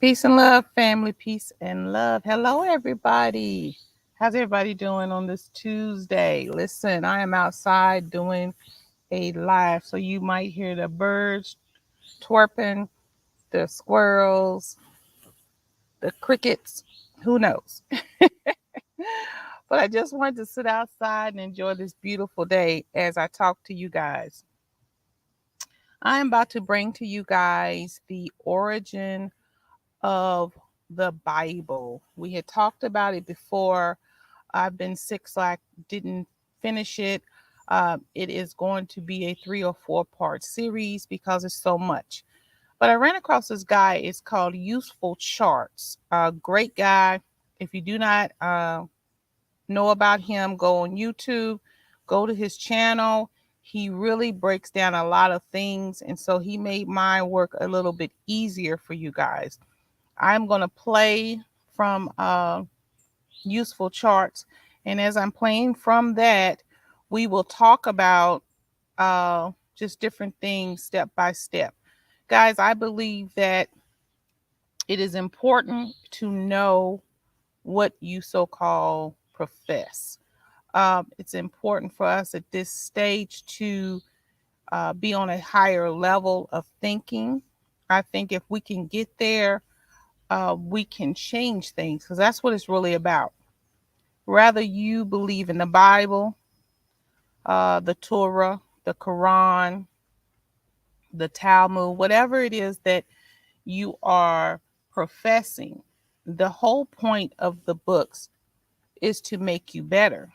Peace and love, family. Peace and love. Hello, everybody. How's everybody doing on this Tuesday? Listen, I am outside doing a live, so you might hear the birds twerping, the squirrels, the crickets. Who knows? But I just wanted to sit outside and enjoy this beautiful day as I talk to you guys. I am about to bring to you guys the origin of the Bible. We had talked about it before. I've been sick, so I didn't finish it. It is going to be a 3 or 4 part series because it's so much. But I ran across this guy. It's called Useful Charts. A great guy. If you do not know about him, go on YouTube, go to his channel. He really breaks down a lot of things. And so he made my work a little bit easier for you guys. I'm going to play from Useful Charts. And as I'm playing from that, we will talk about just different things step by step. Guys, I believe that it is important to know what you so-called profess. It's important for us at this stage to be on a higher level of thinking. I think if we can get there, we can change things because that's what it's really about. Rather you believe in the Bible, the Torah, the Quran, the Talmud, whatever it is that you are professing, the whole point of the books is to make you better.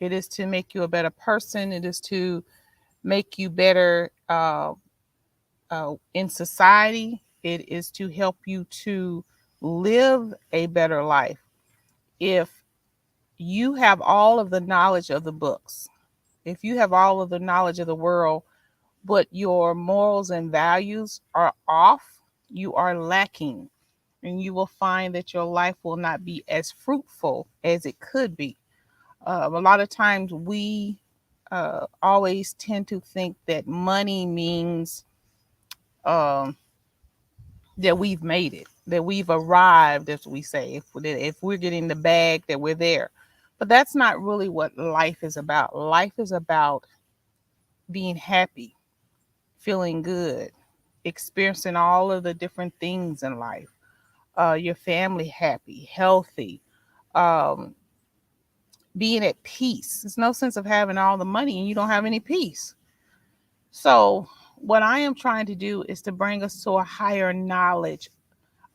It is to make you a better person. It is to make you better in society. It is to help you to live a better life. If you have all of the knowledge of the books, if you have all of the knowledge of the world, but your morals and values are off, you are lacking. And you will find that your life will not be as fruitful as it could be. A lot of times we always tend to think that money means um, that we've made it, that we've arrived, as we say. If we're getting the bag, that we're there. But that's not really what life is about. Life is about being happy, feeling good, experiencing all of the different things in life. Your family happy, healthy, um, being at peace. There's no sense of having all the money and you don't have any peace. So, what I am trying to do is to bring us to a higher knowledge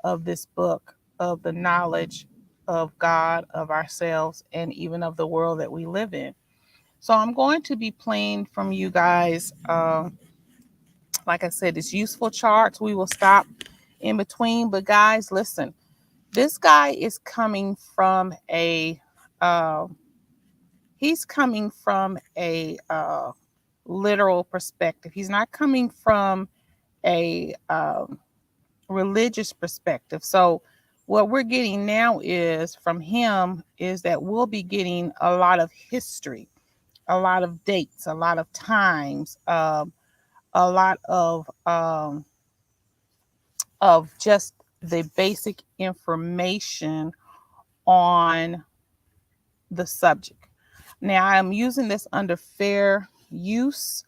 of this book, of the knowledge of God, of ourselves, and even of the world that we live in. So, I'm going to be playing from you guys. Like I said, it's useful charts. We will stop in between. But, guys, listen, this guy is coming from uh, he's coming from a literal perspective. He's not coming from a religious perspective. So what we're getting now is from him is that we'll be getting a lot of history, a lot of dates, a lot of times, a lot of just the basic information on the subject. Now I'm using this under fair use.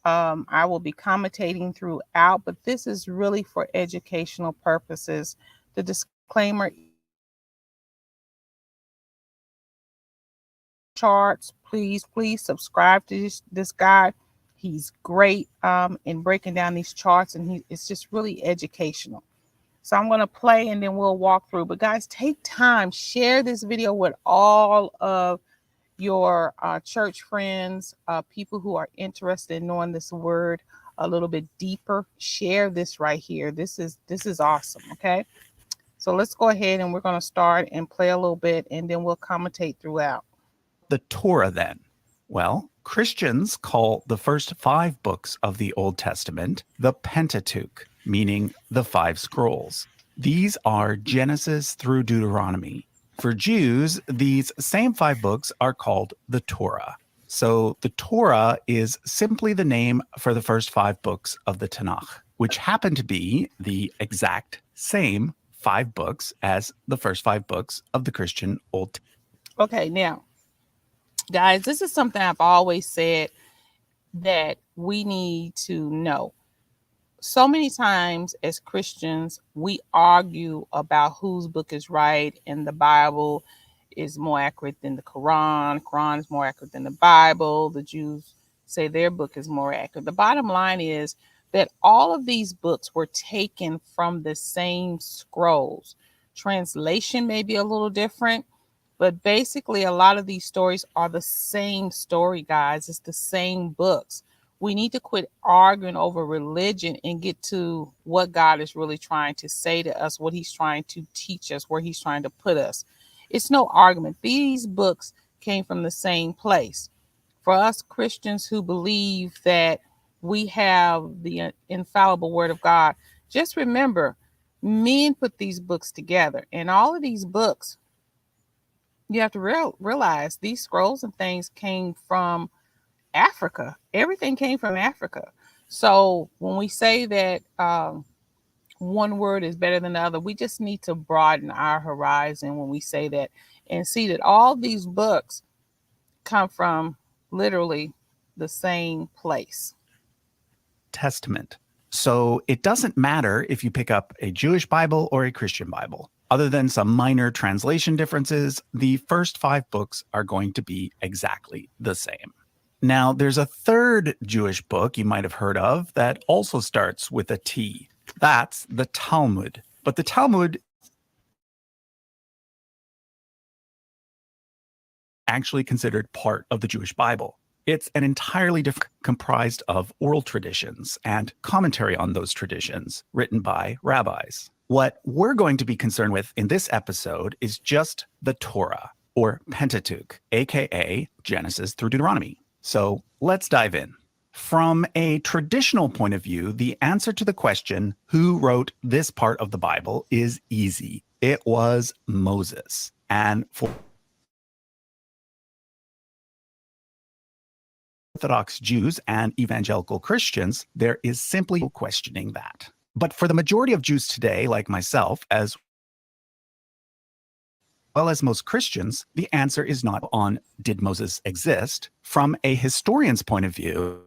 I will be commentating throughout, but this is really for educational purposes. The disclaimer charts, please subscribe to this guy. He's great in breaking down these charts, and it's just really educational. So I'm going to play and then we'll walk through. But guys, take time, share this video with all of your church friends, people who are interested in knowing this word a little bit deeper. Share this right here. This is awesome. Okay, so let's go ahead and we're going to start and play a little bit, and then we'll commentate throughout. The Torah, then? Well, Christians call the first 5 books of the Old Testament the Pentateuch, meaning the 5 scrolls. These are Genesis through Deuteronomy. For Jews, these same 5 books are called the Torah. So the Torah is simply the name for the first 5 books of the Tanakh, which happen to be the exact same 5 books as the first 5 books of the Christian Old Testament. Okay, now, guys, this is something I've always said that we need to know. So many times as Christians, we argue about whose book is right, and the Bible is more accurate than the Quran. Quran is more accurate than the Bible. The Jews say their book is more accurate. The bottom line is that all of these books were taken from the same scrolls. Translation may be a little different, but basically a lot of these stories are the same story, guys. It's the same books. We need to quit arguing over religion and get to what God is really trying to say to us, what he's trying to teach us, where he's trying to put us. It's no argument. These books came from the same place. For us Christians who believe that we have the infallible word of God, just remember, men put these books together. And all of these books, you have to realize these scrolls and things came from Africa. Everything came from Africa. So when we say that one word is better than the other, we just need to broaden our horizon when we say that and see that all these books come from literally the same place. Testament. So it doesn't matter if you pick up a Jewish Bible or a Christian Bible. Other than some minor translation differences, the first 5 books are going to be exactly the same. Now, there's a third Jewish book you might have heard of that also starts with a T. That's the Talmud. But the Talmud actually considered part of the Jewish Bible. It's an entirely different, comprised of oral traditions and commentary on those traditions written by rabbis. What we're going to be concerned with in this episode is just the Torah, or Pentateuch, aka Genesis through Deuteronomy. So let's dive in. From a traditional point of view, the answer to the question, who wrote this part of the Bible, is easy. It was Moses. And for Orthodox Jews and evangelical Christians, there is simply no questioning that. But for the majority of Jews today, like myself, as well as most Christians, the answer is not on did Moses exist. From a historian's point of view,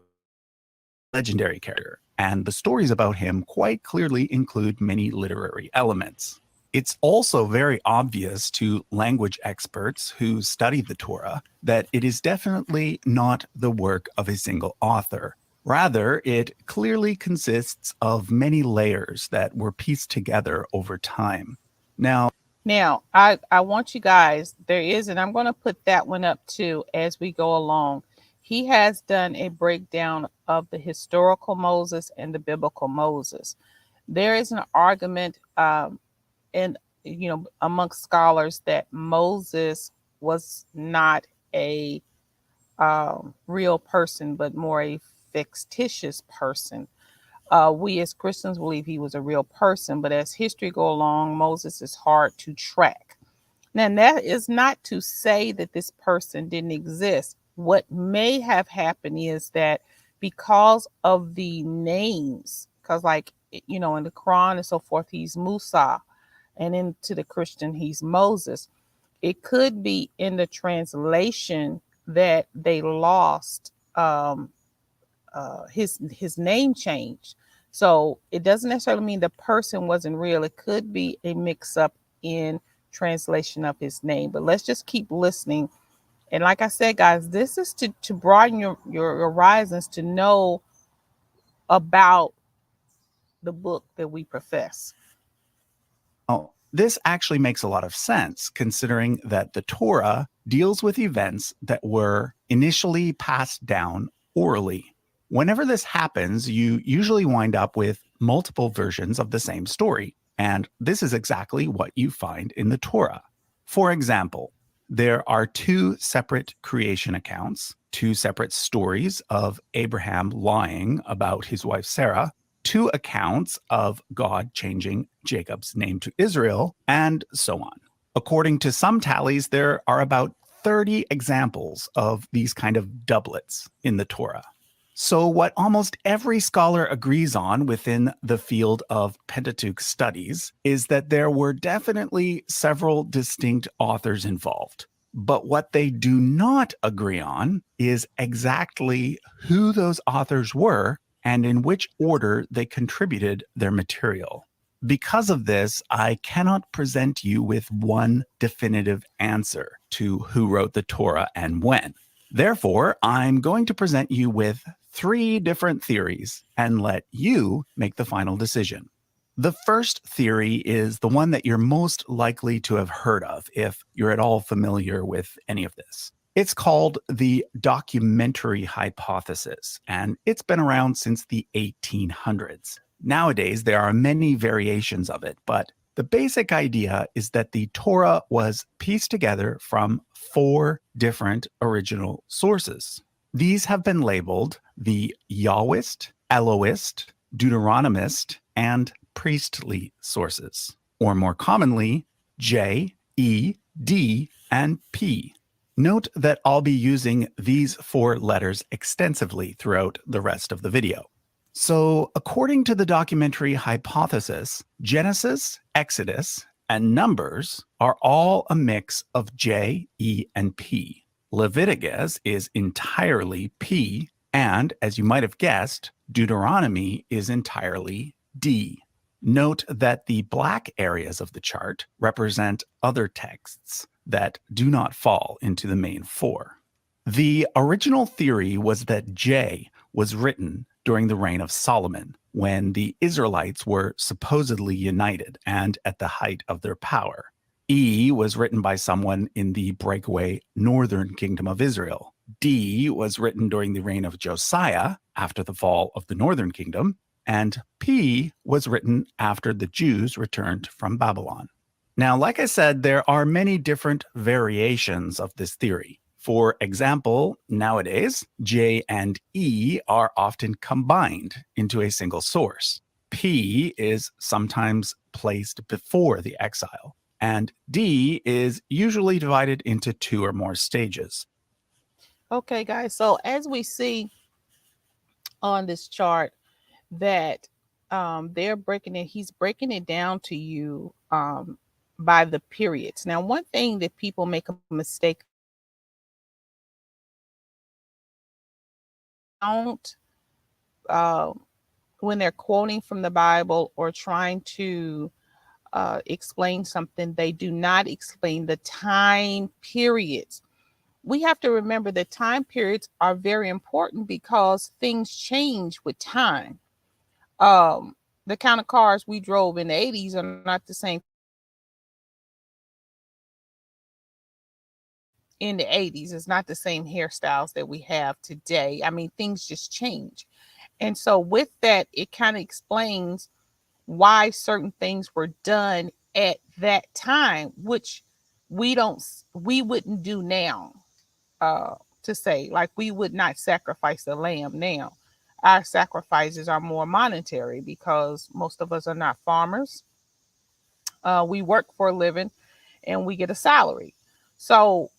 legendary character, and the stories about him quite clearly include many literary elements. It's also very obvious to language experts who study the Torah that it is definitely not the work of a single author. Rather, it clearly consists of many layers that were pieced together over time. Now, I want you guys, there is, and I'm going to put that one up too as we go along. He has done a breakdown of the historical Moses and the biblical Moses. There is an argument amongst scholars that Moses was not a real person, but more a fictitious person. We as Christians believe he was a real person, but as history go along, Moses is hard to track. Now, that is not to say that this person didn't exist. What may have happened is that because of the names, because in the Quran and so forth, he's Musa, and into the Christian, he's Moses. It could be in the translation that they lost his name change. So it doesn't necessarily mean the person wasn't real. It could be a mix-up in translation of his name. But let's just keep listening. And like I said, guys, this is to broaden your horizons, to know about the book that we profess. This actually makes a lot of sense, considering that the Torah deals with events that were initially passed down orally. Whenever this happens, you usually wind up with multiple versions of the same story. And this is exactly what you find in the Torah. For example, there are 2 separate creation accounts, 2 separate stories of Abraham lying about his wife Sarah, 2 accounts of God changing Jacob's name to Israel, and so on. According to some tallies, there are about 30 examples of these kind of doublets in the Torah. So, what almost every scholar agrees on within the field of Pentateuch studies is that there were definitely several distinct authors involved. But what they do not agree on is exactly who those authors were and in which order they contributed their material. Because of this, I cannot present you with one definitive answer to who wrote the Torah and when. Therefore, I'm going to present you with 3 different theories and let you make the final decision. The first theory is the one that you're most likely to have heard of if you're at all familiar with any of this. It's called the documentary hypothesis, and it's been around since the 1800s. Nowadays, there are many variations of it, but the basic idea is that the Torah was pieced together from 4 different original sources. These have been labeled the Yahwist, Elohist, Deuteronomist, and priestly sources, or more commonly, J, E, D, and P. Note that I'll be using these 4 letters extensively throughout the rest of the video. So, according to the documentary hypothesis, Genesis, Exodus, and Numbers are all a mix of J, E, and P. Leviticus is entirely P, and as you might have guessed, Deuteronomy is entirely D. Note that the black areas of the chart represent other texts that do not fall into the main 4. The original theory was that J was written during the reign of Solomon, when the Israelites were supposedly united and at the height of their power. E was written by someone in the breakaway northern kingdom of Israel. D was written during the reign of Josiah, after the fall of the northern kingdom. And P was written after the Jews returned from Babylon. Now, like I said, there are many different variations of this theory. For example, nowadays, J and E are often combined into a single source. P is sometimes placed before the exile, and D is usually divided into 2 or more stages. Okay, guys. So as we see on this chart that he's breaking it down to you by the periods. Now, one thing that people make a mistake don't when they're quoting from the Bible or trying to explain something, they do not explain the time periods. We have to remember that time periods are very important because things change with time. The kind of cars we drove in the 80s are not the same in the 80s. It's not the same hairstyles that we have today. I mean, things just change. And so with that, it kind of explains why certain things were done at that time, which we wouldn't do now. To say, like, we would not sacrifice the lamb now. Our sacrifices are more monetary because most of us are not farmers. We work for a living and we get a salary. So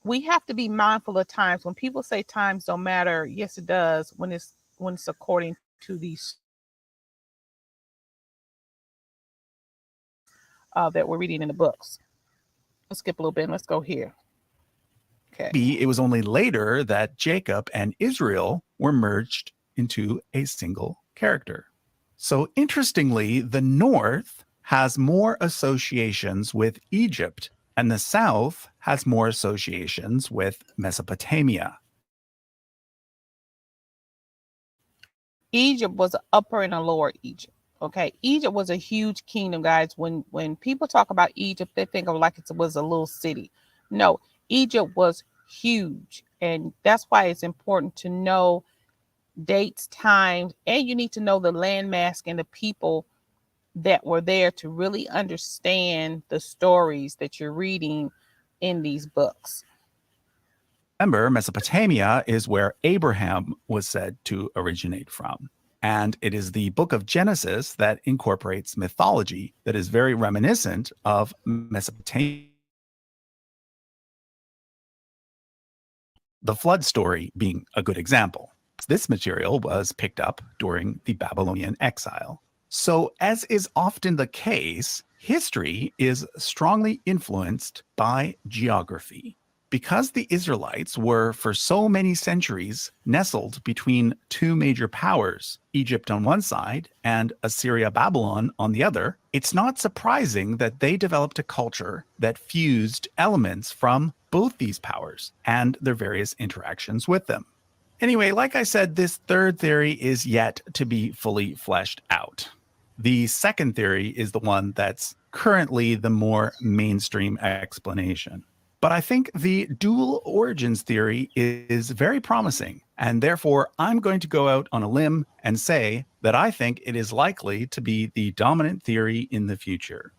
we have to be mindful of times. When people say times don't matter, yes, it does when it's according to these that we're reading in the books. Let's skip a little bit and let's go here. Okay. It was only later that Jacob and Israel were merged into a single character. So interestingly, the North has more associations with Egypt, and the South has more associations with Mesopotamia. Egypt was an upper and a lower Egypt. Okay, Egypt was a huge kingdom, guys. When people talk about Egypt, they think of like it was a little city. No, Egypt was huge, and that's why it's important to know dates, times, and you need to know the landmass and the people that were there to really understand the stories that you're reading in these books. Remember, Mesopotamia is where Abraham was said to originate from. And it is the book of Genesis that incorporates mythology that is very reminiscent of Mesopotamia. The flood story being a good example. of this material was picked up during the Babylonian exile. So, as is often the case, history is strongly influenced by geography. Because the Israelites were for so many centuries nestled between two major powers, Egypt on one side and Assyria Babylon on the other, it's not surprising that they developed a culture that fused elements from both these powers and their various interactions with them. Anyway, like I said, this third theory is yet to be fully fleshed out. The second theory is the one that's currently the more mainstream explanation. But I think the dual origins theory is very promising, and therefore I'm going to go out on a limb and say that I think it is likely to be the dominant theory in the future.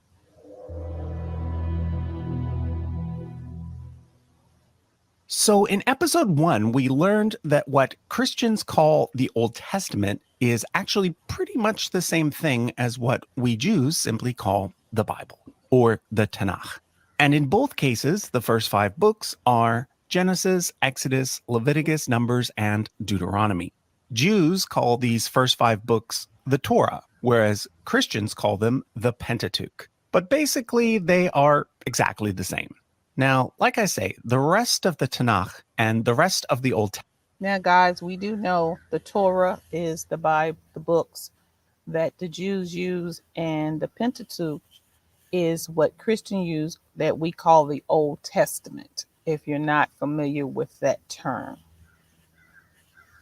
So in episode 1, we learned that what Christians call the Old Testament is actually pretty much the same thing as what we Jews simply call the Bible or the Tanakh. And in both cases, the first 5 books are Genesis, Exodus, Leviticus, Numbers, and Deuteronomy. Jews call these first 5 books the Torah, whereas Christians call them the Pentateuch. But basically, they are exactly the same. Now, like I say, the rest of the Tanakh and the rest of the Old Testament. Now, guys, we do know the Torah is the Bible, the books that the Jews use, and the Pentateuch is what Christians use that we call the Old Testament, if you're not familiar with that term.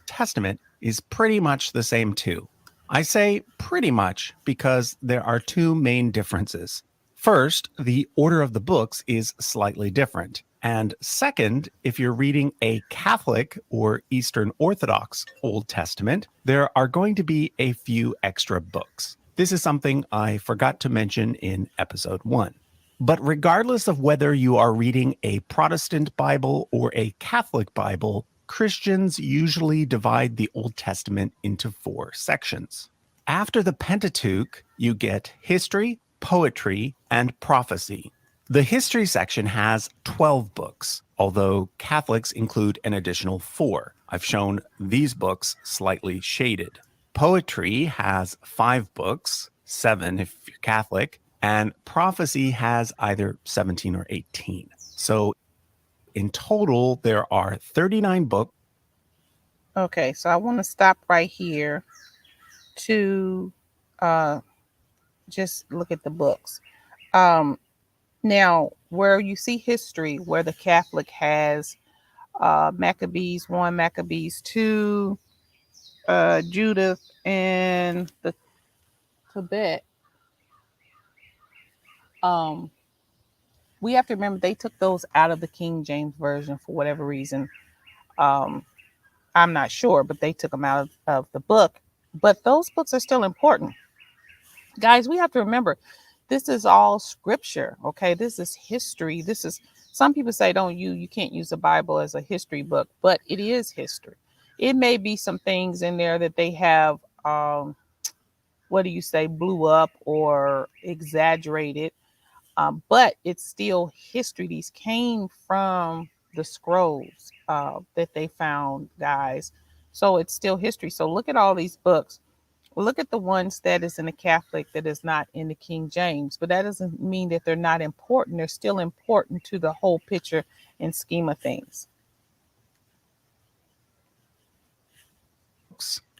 Testament is pretty much the same too. I say pretty much because there are 2 main differences. First, the order of the books is slightly different. And second, if you're reading a Catholic or Eastern Orthodox Old Testament, there are going to be a few extra books. This is something I forgot to mention in episode 1. But regardless of whether you are reading a Protestant Bible or a Catholic Bible, Christians usually divide the Old Testament into 4 sections. After the Pentateuch, you get history, poetry, and prophecy. The history section has 12 books, although Catholics include an additional 4. I've shown these books slightly shaded. Poetry has 5 books, 7 if you're Catholic, and prophecy has either 17 or 18. So in total, there are 39 books. Okay, so I want to stop right here to just look at the books. Now, where you see history, where the Catholic has Maccabees 1, Maccabees 2, Judith, and the Tibet, we have to remember they took those out of the King James Version for whatever reason. I'm not sure, but they took them out of the book. But those books are still important. Guys, we have to remember, this is all scripture, okay? This is history. Some people say you can't use the Bible as a history book, but it is history. It may be some things in there that they have, blew up or exaggerated, but it's still history. These came from the scrolls that they found, guys. So it's still history. So look at all these books. Look at the ones that is in the Catholic that is not in the King James, but that doesn't mean that they're not important. They're still important to the whole picture and scheme of things.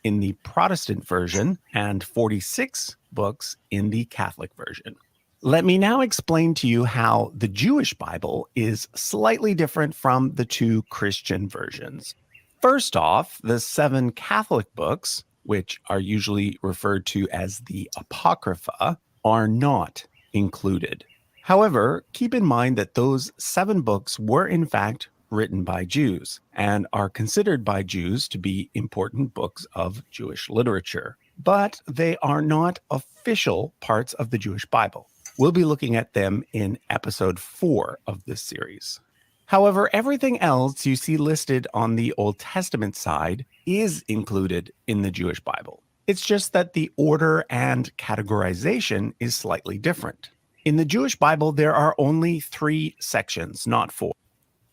In the Protestant version and 46 books in the Catholic version. Let me now explain to you how the Jewish Bible is slightly different from the 2 Christian versions. First off, the 7 Catholic books, which are usually referred to as the Apocrypha, are not included. However, keep in mind that those 7 books were in fact written by Jews and are considered by Jews to be important books of Jewish literature, but they are not official parts of the Jewish Bible. We'll be looking at them in episode 4 of this series. However, everything else you see listed on the Old Testament side is included in the Jewish Bible. It's just that the order and categorization is slightly different. In the Jewish Bible, there are only 3 sections, not 4,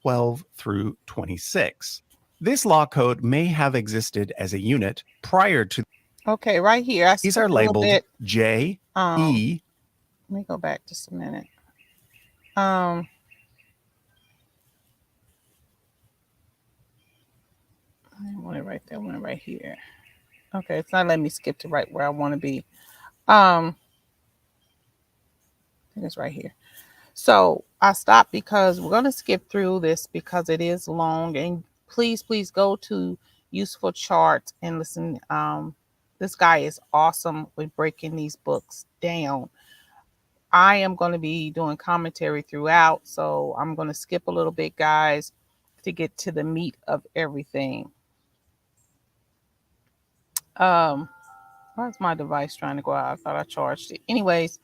12 through 26. This law code may have existed as a unit prior to. Okay, right here. I These skipped are a little labeled bit. J, E. Let me go back just a minute. I didn't want it right there. I want it right here. Okay, it's not letting me skip to right where I want to be. I think it's right here. So I stopped because we're going to skip through this because it is long. And please go to Useful Charts and listen. This guy is awesome with breaking these books down. I am going to be doing commentary throughout, so I'm going to skip a little bit, guys, to get to the meat of everything. Why's my device trying to go out? I thought I charged it. Anyways,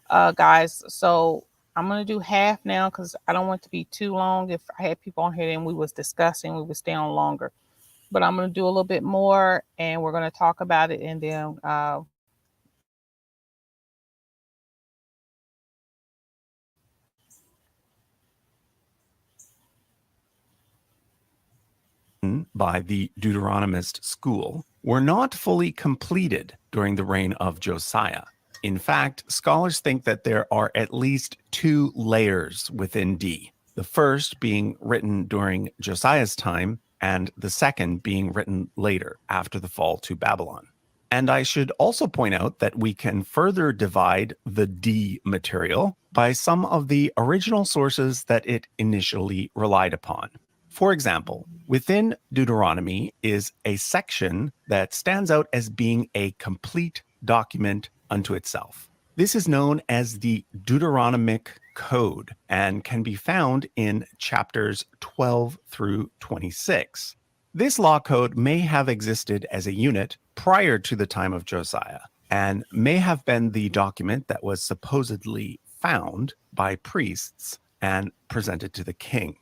guys, so I'm going to do half now because I don't want it to be too long. If I had people on here and we was discussing, we would stay on longer. But I'm going to do a little bit more and we're going to talk about it, and then by the Deuteronomist school were not fully completed during the reign of Josiah. In fact, scholars think that there are at least 2 layers within D, the first being written during Josiah's time, and the second being written later after the fall to Babylon. And I should also point out that we can further divide the D material by some of the original sources that it initially relied upon. For example, within Deuteronomy is a section that stands out as being a complete document unto itself. This is known as the Deuteronomic Code and can be found in chapters 12 through 26. This law code may have existed as a unit prior to the time of Josiah and may have been the document that was supposedly found by priests and presented to the king.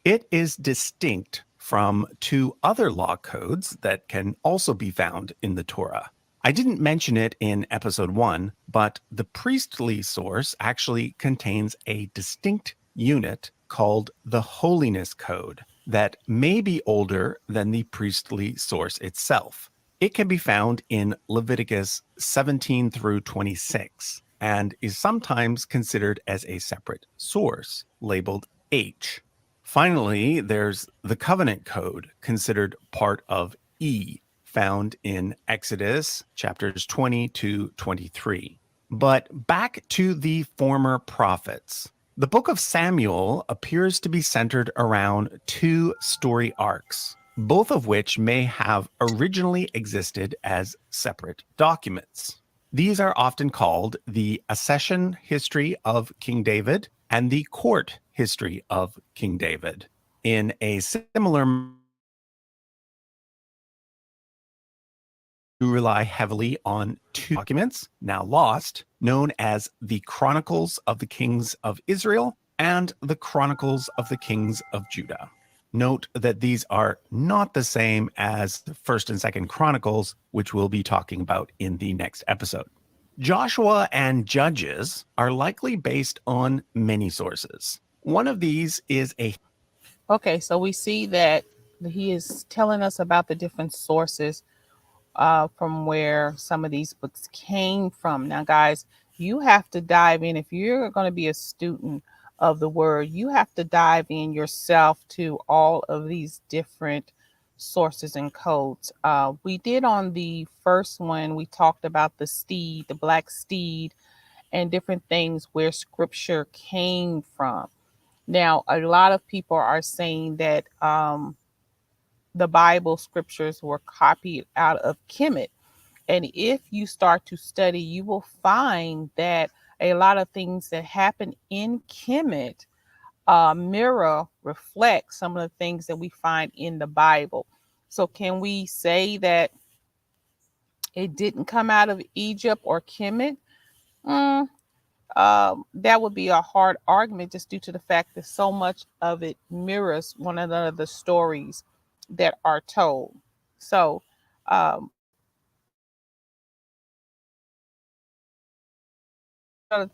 It is distinct from 2 other law codes that can also be found in the Torah. I didn't mention it in episode 1, but the priestly source actually contains a distinct unit called the Holiness Code that may be older than the priestly source itself. It can be found in Leviticus 17 through 26 and is sometimes considered as a separate source, labeled H. Finally, there's the Covenant Code, considered part of E, found in Exodus chapters 20 to 23. But back to the former prophets. The book of Samuel appears to be centered around 2 story arcs, both of which may have originally existed as separate documents. These are often called the accession history of King David and the court history of King David. In a similar rely heavily on 2 documents, now lost, known as the Chronicles of the Kings of Israel and the Chronicles of the Kings of Judah. Note that these are not the same as the 1st and 2nd Chronicles, which we'll be talking about in the next episode. Joshua and Judges are likely based on many sources. One of these is a. Okay, so we see that he is telling us about the different sources from where some of these books came from. Now, guys, you have to dive in. If you're going to be a student of the word, you have to dive in yourself to all of these different sources and codes. We did on the first one, we talked about the steed, the black steed, and different things where scripture came from. Now, a lot of people are saying that the Bible scriptures were copied out of Kemet. And if you start to study, you will find that a lot of things that happen in Kemet reflect some of the things that we find in the Bible. So can we say that it didn't come out of Egypt or Kemet? That would be a hard argument just due to the fact that so much of it mirrors one another, the stories that are told. So, other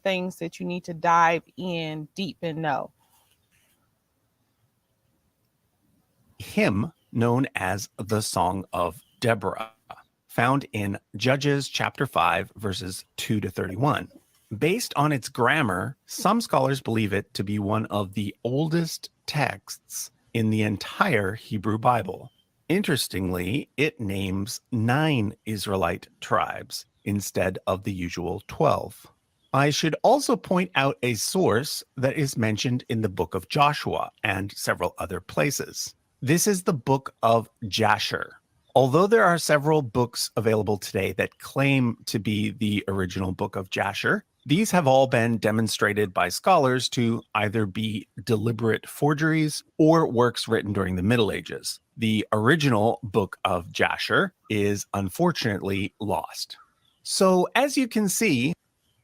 things that you need to dive in deep and know. Hymn known as the Song of Deborah, found in Judges chapter 5, verses 2 to 31. Based on its grammar, some scholars believe it to be one of the oldest texts in the entire Hebrew Bible. Interestingly, it names 9 Israelite tribes instead of the usual 12. I should also point out a source that is mentioned in the book of Joshua and several other places. This is the book of Jasher. Although there are several books available today that claim to be the original book of Jasher, these have all been demonstrated by scholars to either be deliberate forgeries or works written during the Middle Ages. The original book of Jasher is unfortunately lost. So, as you can see,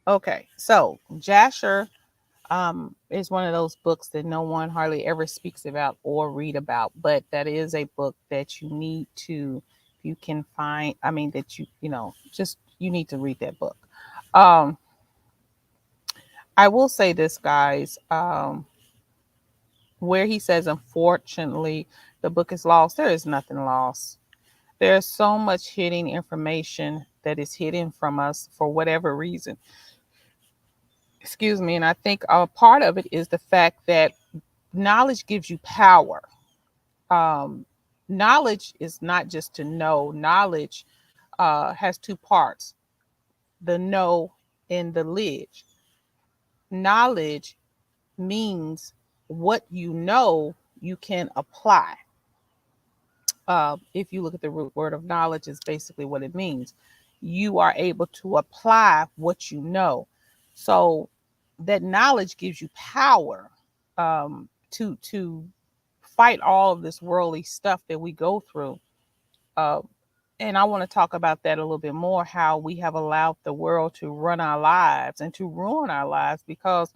Okay, so Jasher is one of those books that no one hardly ever speaks about or read about, but that is a book that you need to, if you can find, I mean, that just you need to read that book. Um, I will say this, guys, where he says, unfortunately, the book is lost, there is nothing lost. There's so much hidden information that is hidden from us for whatever reason. Excuse me. And I think a part of it is the fact that knowledge gives you power. Um, Knowledge is not just to know, knowledge has two parts, the know and the lidge. Knowledge means what you know you can apply. If you look at the root word of knowledge, is basically what it means. You are able to apply what you know. So that knowledge gives you power to fight all of this worldly stuff that we go through. Uh, and I want to talk about that a little bit more, how we have allowed the world to run our lives and to ruin our lives because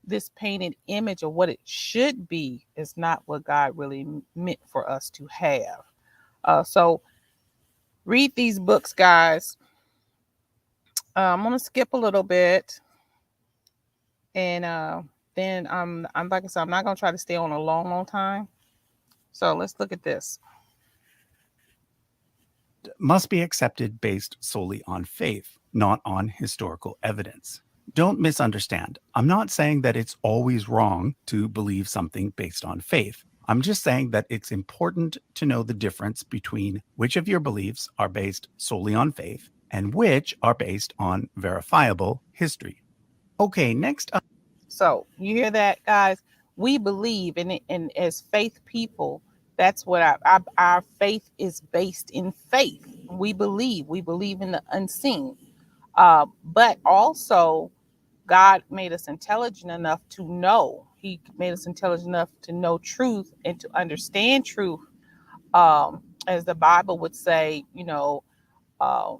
this painted image of what it should be is not what God really meant for us to have. So read these books, guys. I'm going to skip a little bit. And then I'm like I said, I'm not going to try to stay on a long time. So let's look at this. must be accepted based solely on faith, not on historical evidence. Don't misunderstand. I'm not saying that it's always wrong to believe something based on faith. I'm just saying that it's important to know the difference between which of your beliefs are based solely on faith and which are based on verifiable history. Okay, next up. So you hear that, guys? We believe in it, and as faith people, that's what our faith is based in faith. We believe in the unseen. But also, God made us intelligent enough to know. He made us intelligent enough to know truth and to understand truth. As the Bible would say, uh,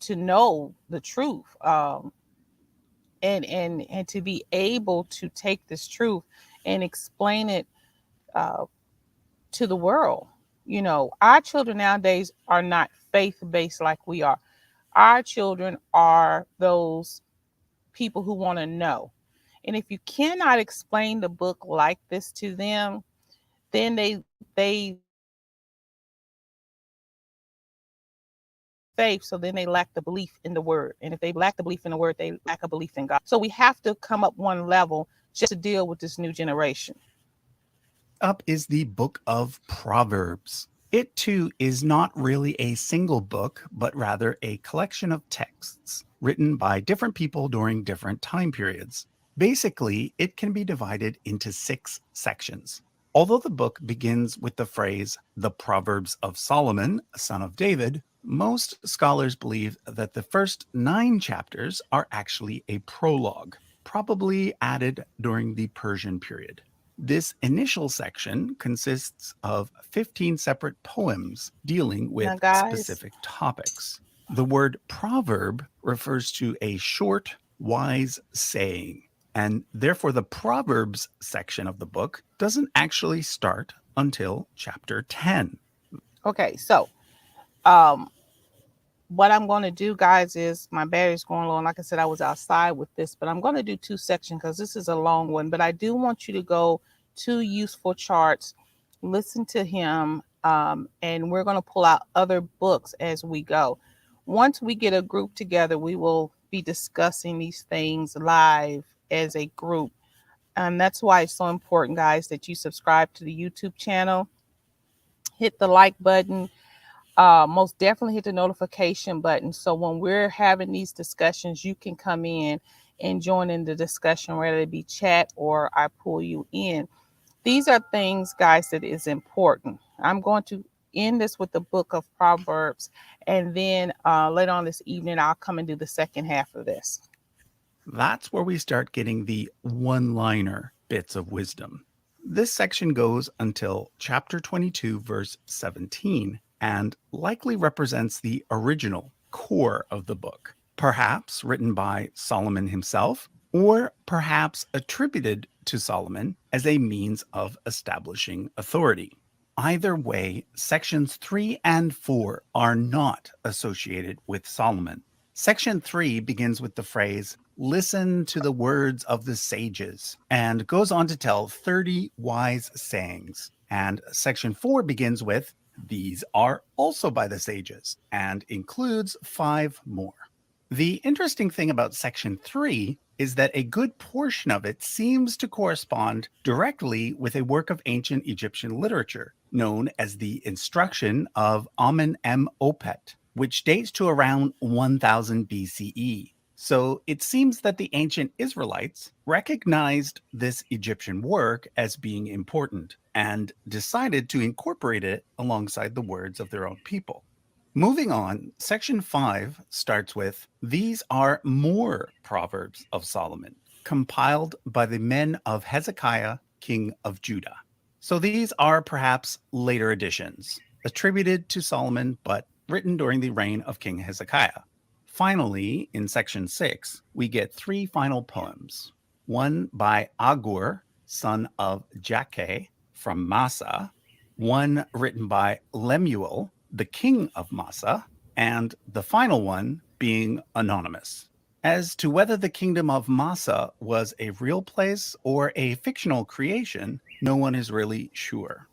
to know the truth. And to be able to take this truth and explain it uh, to the world. Our children nowadays are not faith based like we are. Our children are those people who want to know. And if you cannot explain the book like this to them, then they faith, so then they lack the belief in the word. And if they lack the belief in the word, they lack a belief in God. So we have to come up one level just to deal with this new generation. Up is the book of Proverbs. It too is not really a single book, but rather a collection of texts written by different people during different time periods. Basically, it can be divided into 6 sections. Although the book begins with the phrase, the Proverbs of Solomon, son of David, most scholars believe that the first 9 chapters are actually a prologue, probably added during the Persian period. This initial section consists of 15 separate poems dealing with Now, guys, specific topics. The word proverb refers to a short, wise saying, and therefore the Proverbs section of the book doesn't actually start until chapter 10. okay, so um, what I'm going to do, guys, is my battery's going low. And like I said, I was outside with this, but I'm going to do 2 sections because this is a long one. But I do want you to go to Useful Charts listen to him, and we're going to pull out other books as we go. Once we get a group together, we will be discussing these things live as a group. And that's why it's so important, guys, that you subscribe to the YouTube channel, hit the like button, most definitely hit the notification button. So when we're having these discussions, you can come in and join in the discussion, whether it be chat or I pull you in. These are things, guys, that is important. I'm going to end this with the book of Proverbs, and then later on this evening, I'll come and do the second half of this. That's where we start getting the one-liner bits of wisdom. This section goes until chapter 22, verse 17, and likely represents the original core of the book, perhaps written by Solomon himself, or perhaps attributed to Solomon as a means of establishing authority. Either way, sections 3 and 4 are not associated with Solomon. Section 3 begins with the phrase, "Listen to the words of the sages," and goes on to tell 30 wise sayings. And section 4 begins with, "These are also by the sages," and includes 5 more. The interesting thing about section 3 is that a good portion of it seems to correspond directly with a work of ancient Egyptian literature known as the Instruction of Amen-Em-Opet, which dates to around 1000 BCE. So it seems that the ancient Israelites recognized this Egyptian work as being important and decided to incorporate it alongside the words of their own people. Moving on, section 5 starts with, "These are more Proverbs of Solomon, compiled by the men of Hezekiah, king of Judah." So these are perhaps later additions, attributed to Solomon, but written during the reign of King Hezekiah. Finally, in section 6, we get 3 final poems, one by Agur, son of Jakeh from Massa, one written by Lemuel, the king of Massa, and the final one being anonymous. As to whether the kingdom of Massa was a real place or a fictional creation, no one is really sure.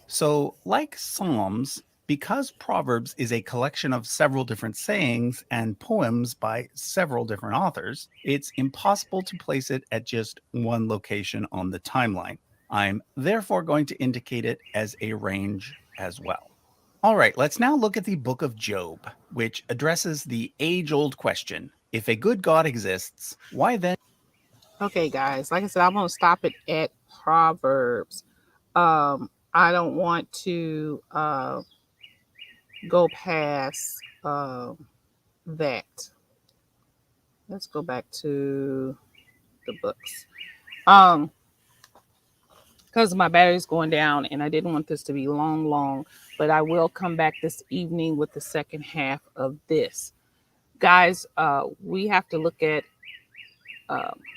So, like Psalms, because Proverbs is a collection of several different sayings and poems by several different authors, it's impossible to place it at just one location on the timeline. I'm therefore going to indicate it as a range as well. All right, let's now look at the book of Job, which addresses the age-old question, if a good God exists, why then? Okay, guys, like I said, I'm going to stop it at Proverbs. I don't want to go past that. Let's go back to the books. Because my battery's going down and I didn't want this to be long, but I will come back this evening with the second half of this. Guys, we have to look at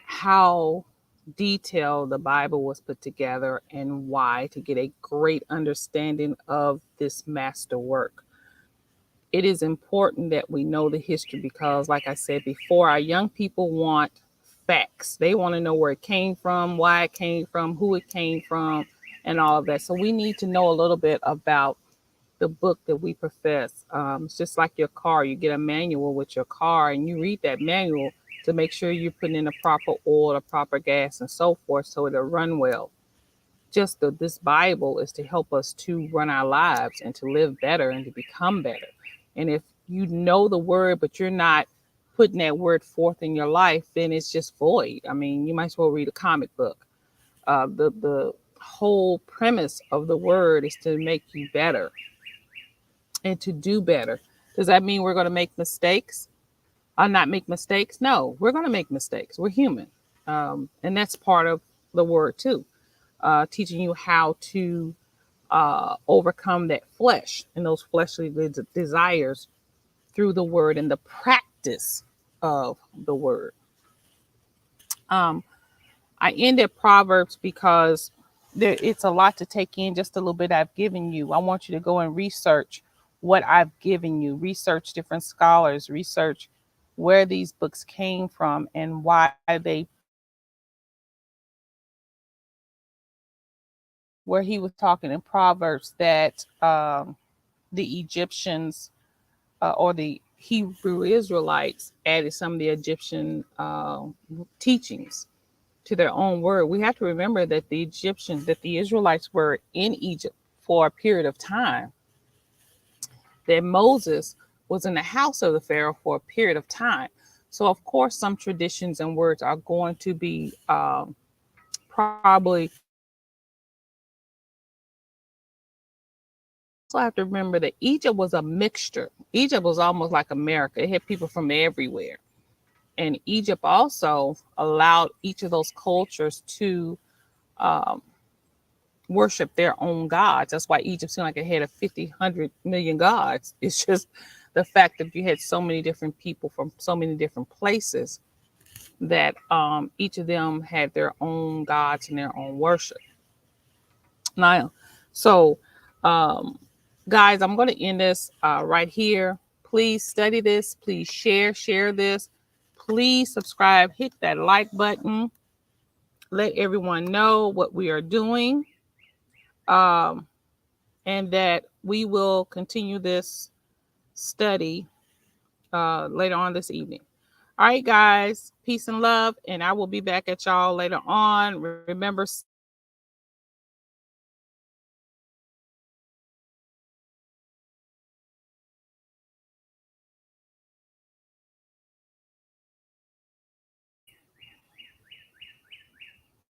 how detailed the Bible was put together and why, to get a great understanding of this master work. It is important that we know the history because, like I said before, our young people want facts. They want to know where it came from, why it came from, who it came from, and all of that. So we need to know a little bit about the book that we profess. It's just like your car. You get a manual with your car and you read that manual to make sure you're putting in the proper oil, the proper gas, and so forth so it'll run well. This Bible is to help us to run our lives and to live better and to become better. And if you know the word, but you're not putting that word forth in your life, then it's just void. I mean, you might as well read a comic book. The whole premise of the word is to make you better and to do better. Does that mean we're going to make mistakes? Not make mistakes? No, we're going to make mistakes. We're human. And that's part of the word too, teaching you how to overcome that flesh and those fleshly desires through the word and the practice of the word. I ended Proverbs because it's a lot to take in. Just a little bit I've given you. I want you to go and research what I've given you, research different scholars, research where these books came from and why they where he was talking in Proverbs that the Egyptians or the Hebrew Israelites added some of the Egyptian teachings to their own word. We have to remember that the Israelites were in Egypt for a period of time, that Moses was in the house of the Pharaoh for a period of time. So, of course, some traditions and words are going to be probably. Also have to remember that Egypt was a mixture. Egypt was almost like America. It had people from everywhere. And Egypt also allowed each of those cultures to um, worship their own gods. That's why Egypt seemed like it had 100 million gods. It's just the fact that you had so many different people from so many different places that each of them had their own gods and their own worship. Now, so um, guys, I'm going to end this right here. Please study this. Please share this. Please subscribe. Hit that like button. Let everyone know what we are doing. And that we will continue this study later on this evening. All right, guys, peace and love, and I will be back at y'all later on. Remember,